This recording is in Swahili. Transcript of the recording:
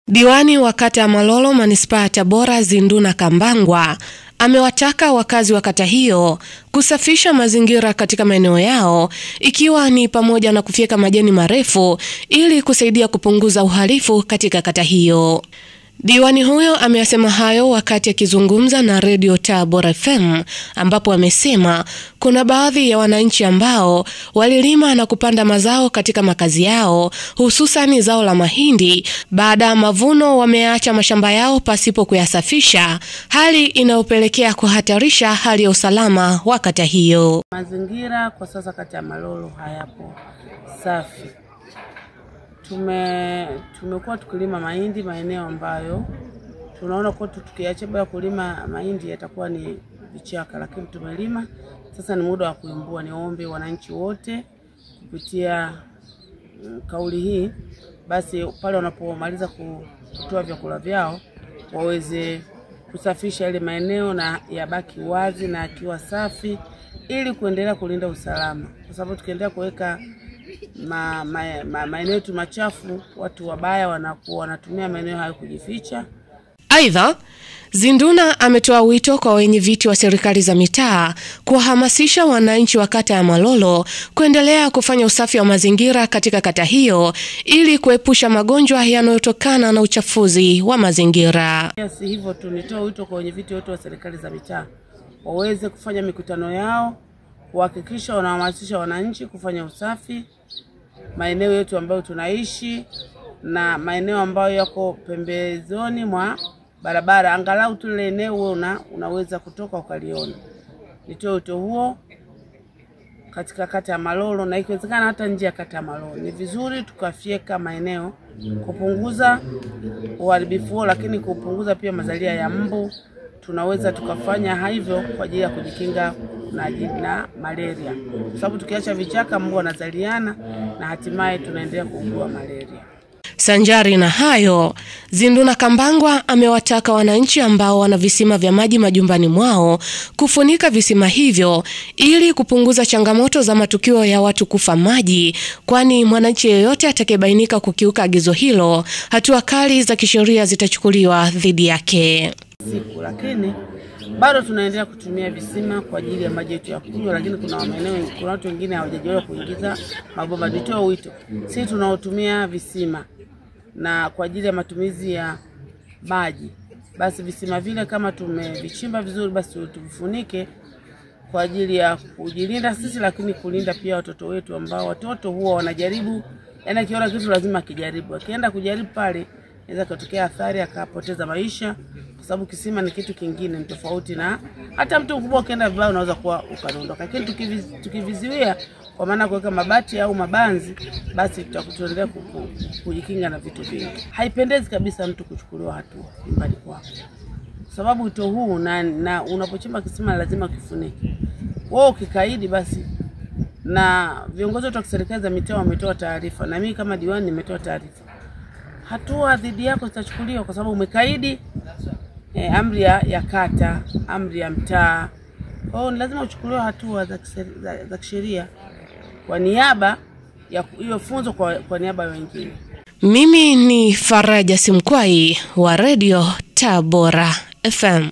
Diwani wa kata ya Malolo manispaa ya Tabora Zinduna Kambangwa amewataka wakazi wa kata hiyo kusafisha mazingira katika maeneo yao, ikiwa ni pamoja na kufyeka majani marefu ili kusaidia kupunguza uhalifu katika kata hiyo. Diwani huyo ameyasema hayo wakati akizungumza na Radio Tabora FM, ambapo amesema kuna baadhi ya wananchi ambao walilima na kupanda mazao katika makazi yao, hususan zao la mahindi. Baada ya mavuno wameacha mashamba yao pasipo kuyasafisha, hali inayopelekea kuhatarisha hali ya usalama wa kata hiyo. Mazingira kwa sasa kata ya Malolo hayapo safi. Tumekuwa tukilima mahindi maeneo ambayo tunaona kwa tukiacha bila kulima mahindi yatakuwa ni vichaka, lakini tumelima. Sasa ni muda wa kuimbua. Niombe wananchi wote kupitia kauli hii, basi pale wanapomaliza kutoa vyakula vyao waweze kusafisha ile maeneo na yabaki wazi na akiwa safi, ili kuendelea kulinda usalama, kwa sababu tukiendelea kuweka maeneo yetu machafu, watu wabaya wanatumia maeneo hayo kujificha. Aidha, Zinduna ametoa wito kwa wenye viti wa serikali za mitaa kuhamasisha wananchi wa kata ya Malolo kuendelea kufanya usafi wa mazingira katika kata hiyo ili kuepusha magonjwa yanayotokana na uchafuzi wa mazingira. Si hivyo tu, nitoa wito kwa wenye viti wote wa serikali za mitaa waweze kufanya mikutano yao kuhakikisha wanahamasisha wananchi kufanya usafi maeneo yetu ambayo tunaishi na maeneo ambayo yako pembezoni mwa barabara, angalau tule eneo unaweza kutoka ukaliona. Nitoe wito huo katika kata ya Malolo, na ikiwezekana hata nje ya kata ya Malolo. Ni vizuri tukafyeka maeneo kupunguza uharibifu, lakini kupunguza pia mazalia ya mbu. Tunaweza tukafanya hivyo kwa ajili ya kujikinga na malaria, kwa sababu tukiacha vichaka mbu wanazaliana na hatimaye tunaendelea kuugua malaria. Sanjari na hayo, Zinduna Kambangwa amewataka wananchi ambao wana visima vya maji majumbani mwao kufunika visima hivyo ili kupunguza changamoto za matukio ya watu kufa maji, kwani mwananchi yeyote atakayebainika kukiuka agizo hilo, hatua kali za kisheria zitachukuliwa dhidi yake. Lakini bado tunaendelea kutumia visima kwa ajili ya maji yetu ya kunywa, lakini kuna watu wengine hawajajiona kuingiza mabomba. Nitoa wito, sisi tunaotumia visima na kwa ajili ya matumizi ya maji, basi visima vile kama tumevichimba vizuri, basi tuvifunike kwa ajili ya kujilinda sisi, lakini kulinda pia watoto wetu, ambao watoto huwa wanajaribu, yani kiona kitu lazima kijaribu. Akienda kujaribu pale inaweza kutokea athari, akapoteza maisha, kwa sababu kisima ni kitu kingine, ni tofauti na hata mtu mkubwa ukienda vibaya unaweza kuwa ukaondoka. Lakini tukiviziwia kwa maana kuweka mabati au mabanzi, basi tutaendelea kujikinga na vitu vingi. Haipendezi kabisa mtu kuchukuliwa hatua nyumbani kwako, kwa sababu wito huu na unapochimba kisima lazima kifunike. Wao ukikaidi, basi na viongozi wa serikali za mitaa wametoa taarifa, na mimi kama diwani nimetoa taarifa, hatua dhidi yako zitachukuliwa kwa sababu umekaidi amri ya kata, amri ya mtaa. Kwa hiyo lazima uchukuliwe hatua za kisheria kwa niaba ya hiyo funzo, kwa niaba ya wengine. Mimi ni Faraja Simkwai wa Radio Tabora FM.